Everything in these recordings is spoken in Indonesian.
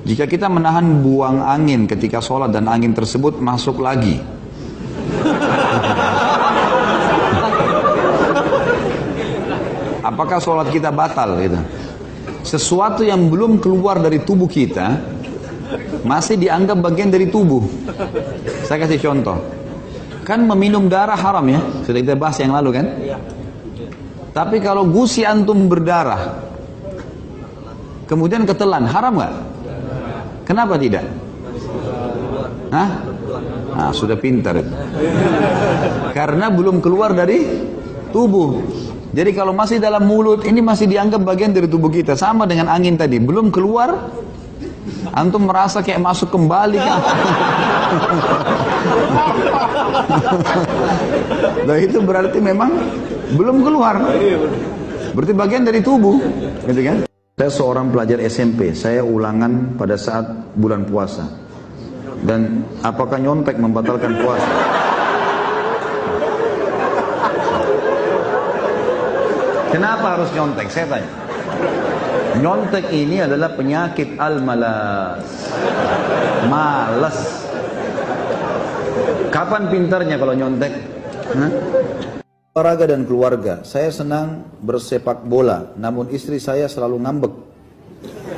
Jika kita menahan buang angin ketika sholat dan angin tersebut masuk lagi, apakah sholat kita batal gitu? Sesuatu yang belum keluar dari tubuh kita masih dianggap bagian dari tubuh. Saya kasih contoh. Kan meminum darah haram ya, sudah kita bahas yang lalu kan? Tapi kalau gusi antum berdarah, kemudian ketelan, haram nggak? Kenapa tidak? Hah? Nah, sudah pintar itu. Karena belum keluar dari tubuh. Jadi kalau masih dalam mulut, ini masih dianggap bagian dari tubuh kita. Sama dengan angin tadi, belum keluar, antum merasa kayak masuk kembali kan? Nah itu berarti memang belum keluar. Berarti bagian dari tubuh, gitu kan? Saya seorang pelajar SMP, saya ulangan pada saat bulan puasa. Dan apakah nyontek membatalkan puasa? Kenapa harus nyontek? Saya tanya. Nyontek ini adalah penyakit al-malas. Malas. Kapan pintarnya kalau nyontek? Olahraga dan keluarga. Saya senang bersepak bola, namun istri saya selalu ngambek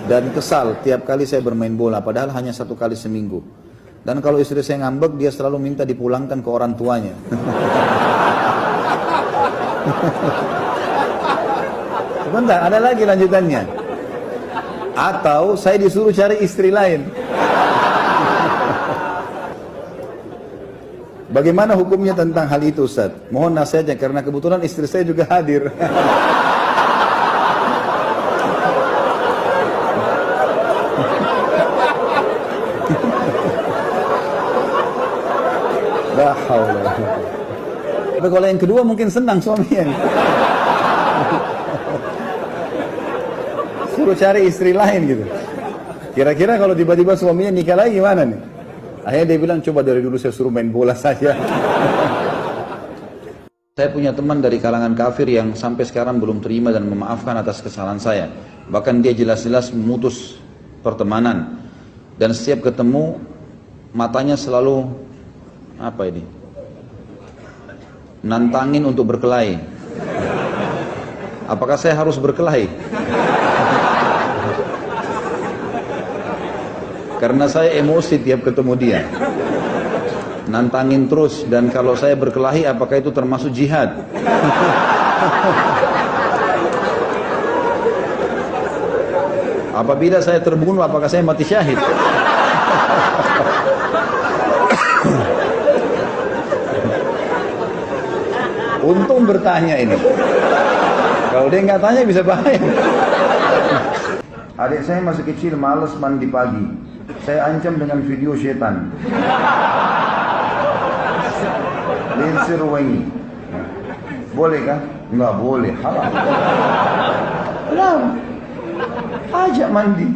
dan kesal tiap kali saya bermain bola, padahal hanya 1 kali seminggu. Dan kalau istri saya ngambek, dia selalu minta dipulangkan ke orang tuanya. Sebentar, ada lagi lanjutannya. Atau saya disuruh cari istri lain. Bagaimana hukumnya tentang hal itu, Ustaz? Mohon nasihatnya karena kebetulan istri saya juga hadir. La haula. Tapi kalau yang kedua mungkin senang suaminya. Suruh cari istri lain gitu. Kira-kira kalau tiba-tiba suaminya nikah lagi gimana nih? Akhirnya dia bilang, coba dari dulu saya suruh main bola saja. Saya punya teman dari kalangan kafir yang sampai sekarang belum terima dan memaafkan atas kesalahan saya. Bahkan dia jelas-jelas memutus pertemanan. Dan setiap ketemu, matanya selalu, apa ini? Nantangin untuk berkelahi. Apakah saya harus berkelahi? Karena saya emosi tiap ketemu dia. Nantangin terus, dan kalau saya berkelahi apakah itu termasuk jihad? Apabila saya terbunuh apakah saya mati syahid? Untung bertanya ini. Kalau dia nggak tanya bisa bahaya. Adik saya masih kecil malas mandi pagi. Saya ancam dengan video setan. Linsir wangi. Boleh kan? Enggak boleh, haram. Kenapa? Ajak mandi.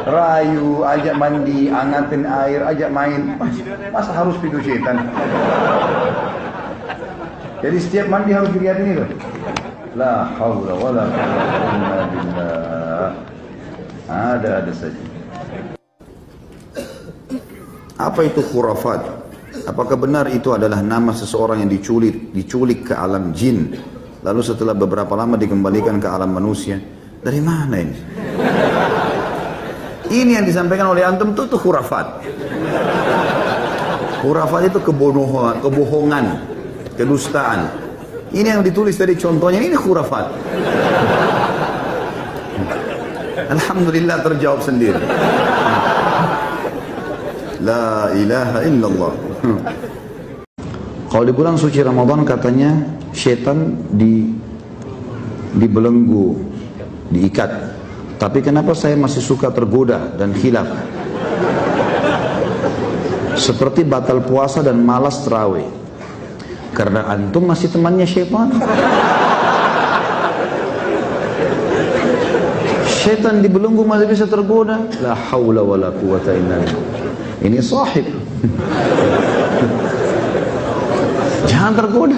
Rayu, ajak mandi, angatin air, ajak main. Masa harus video setan? Jadi setiap mandi harus dilihat ini loh. La haula wala quwwata illa billah. Ada saja. Apa itu khurafat? Apakah benar itu adalah nama seseorang yang diculik ke alam jin, lalu setelah beberapa lama dikembalikan ke alam manusia? Dari mana ini? Ini yang disampaikan oleh antum itu khurafat. Khurafat itu kebohongan, kedustaan. Ini yang ditulis dari contohnya, ini khurafat. Alhamdulillah terjawab sendiri. La ilaha illallah. Kalau di bulan suci Ramadan katanya setan dibelenggu, diikat. Tapi kenapa saya masih suka tergoda dan khilaf? Seperti batal puasa dan malas tarawih. Karena antum masih temannya syaitan. Syaitan dibelenggu masih bisa tergoda. La haula wala quwata illa billah. Ini sahib. Jangan tergoda.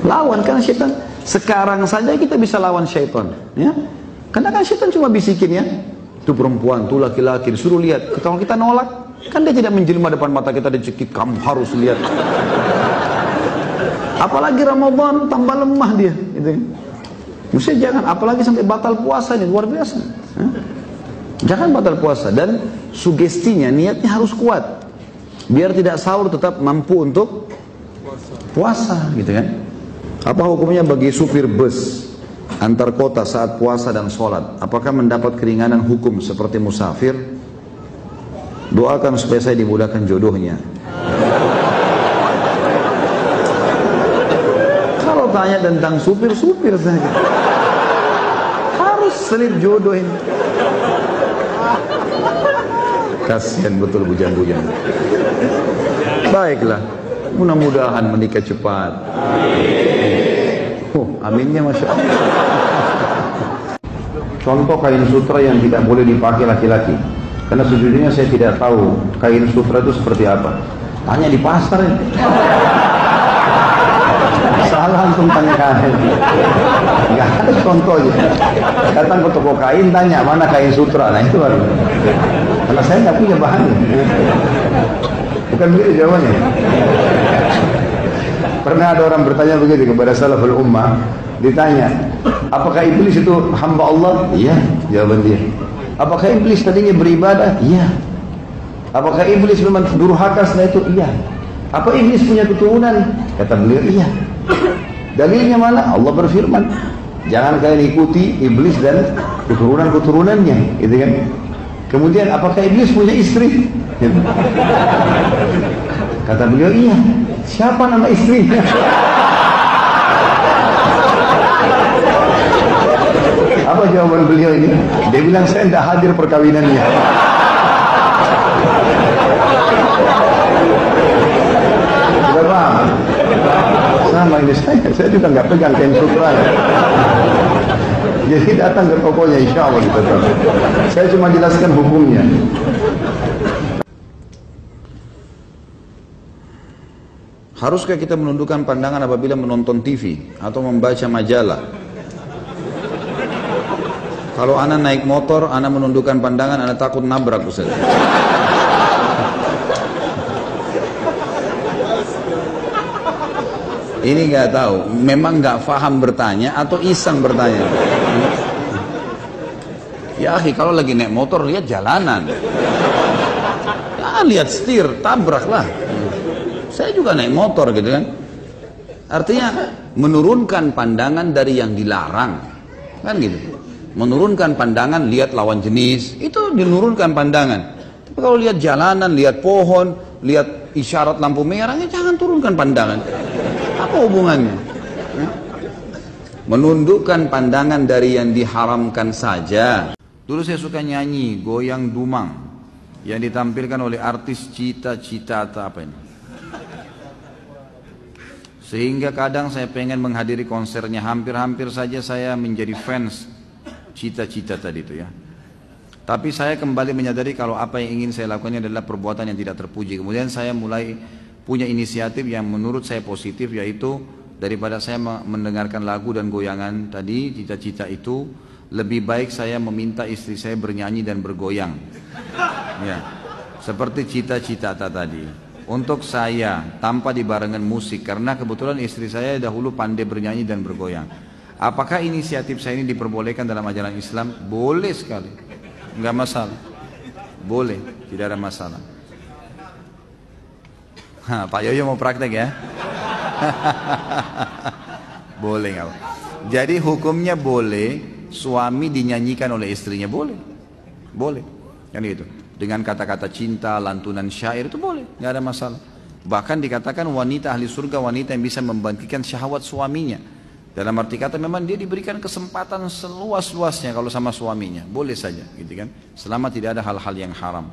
Lawan kan syaitan. Sekarang saja kita bisa lawan syaitan, ya. Karena kan syaitan cuma bisikin ya. Itu perempuan, itu laki-laki, disuruh lihat. Kalau kita nolak, kan dia tidak menjelma depan mata kita, dicekik, kamu harus lihat. Apalagi Ramadan, tambah lemah dia. Gitu. Maksudnya jangan, apalagi sampai batal puasa ini, luar biasa. Jangan batal puasa, dan sugestinya, niatnya harus kuat. Biar tidak sahur, tetap mampu untuk puasa, gitu kan. Apa hukumnya bagi supir bus antar kota saat puasa dan sholat? Apakah mendapat keringanan hukum seperti musafir? Doakan supaya saya dimudahkan jodohnya. Kalau tanya tentang supir-supir saja, harus selip jodoh ini. Kasihan betul bujang-bujang. Baiklah, mudah-mudahan menikah cepat. Aminnya Masya Allah. Contoh kain sutra yang tidak boleh dipakai laki-laki. Karena sejujurnya saya tidak tahu kain sutra itu seperti apa. Tanya di pasar ya. Salah antum tanya kain. Enggak ada contohnya. Datang ke toko kain, tanya mana kain sutra. Nah itu baru. Karena saya nggak punya bahannya. Bukan begitu jawabannya. Pernah ada orang bertanya begitu kepada salaful ummah, ditanya, apakah iblis itu hamba Allah? Iya, jawaban dia. Apakah iblis tadinya beribadah? Iya. Apakah iblis memang durhaka setelah itu? Iya. Apa iblis punya keturunan? Kata beliau, iya. Dalilnya mana? Allah berfirman, jangan kalian ikuti iblis dan keturunan-keturunannya, gitu kan? Kemudian, apakah iblis punya istri? Kata beliau, iya. Siapa nama istrinya? Apa jawaban beliau ini? Dia bilang, saya tidak hadir perkawinannya. Sudah paham? Sama ini saya juga nggak pegang kain sutra. Jadi datang ke tokonya, insya Allah ditetap. Saya cuma jelaskan hukumnya. Haruskah kita menundukkan pandangan apabila menonton TV atau membaca majalah? Kalau anak naik motor, anak menundukkan pandangan, anak takut nabrak Ustaz. Ini nggak tahu, memang nggak paham bertanya atau iseng bertanya. Ya akhi, kalau lagi naik motor lihat jalanan, lihat setir, tabraklah. Saya juga naik motor gitu kan. Artinya menurunkan pandangan dari yang dilarang, kan gitu. Menurunkan pandangan, lihat lawan jenis, itu menurunkan pandangan. Tapi kalau lihat jalanan, lihat pohon, lihat isyarat lampu merahnya, jangan turunkan pandangan. Apa hubungannya? Menundukkan pandangan dari yang diharamkan saja. Dulu saya suka nyanyi goyang dumang yang ditampilkan oleh artis Cita-Cita atau apa ini. Sehingga kadang saya pengen menghadiri konsernya, hampir-hampir saja saya menjadi fans Cita-Cita tadi itu ya. Tapi saya kembali menyadari kalau apa yang ingin saya lakukan adalah perbuatan yang tidak terpuji. Kemudian saya mulai punya inisiatif yang menurut saya positif, yaitu daripada saya mendengarkan lagu dan goyangan tadi Cita-Cita itu, lebih baik saya meminta istri saya bernyanyi dan bergoyang ya, seperti Cita-Cita tadi. Untuk saya tanpa dibarengan musik, karena kebetulan istri saya dahulu pandai bernyanyi dan bergoyang. Apakah inisiatif saya ini diperbolehkan dalam ajaran Islam? Boleh sekali, nggak masalah, boleh, tidak ada masalah. Pak Yoyo mau praktek ya? Boleh nggak? Jadi hukumnya boleh suami dinyanyikan oleh istrinya, boleh, boleh, kan gitu. Dengan kata-kata cinta, lantunan syair itu boleh, nggak ada masalah. Bahkan dikatakan wanita ahli surga wanita yang bisa membangkitkan syahwat suaminya. Dalam arti kata memang dia diberikan kesempatan seluas-luasnya kalau sama suaminya, boleh saja, gitu kan? Selama tidak ada hal-hal yang haram.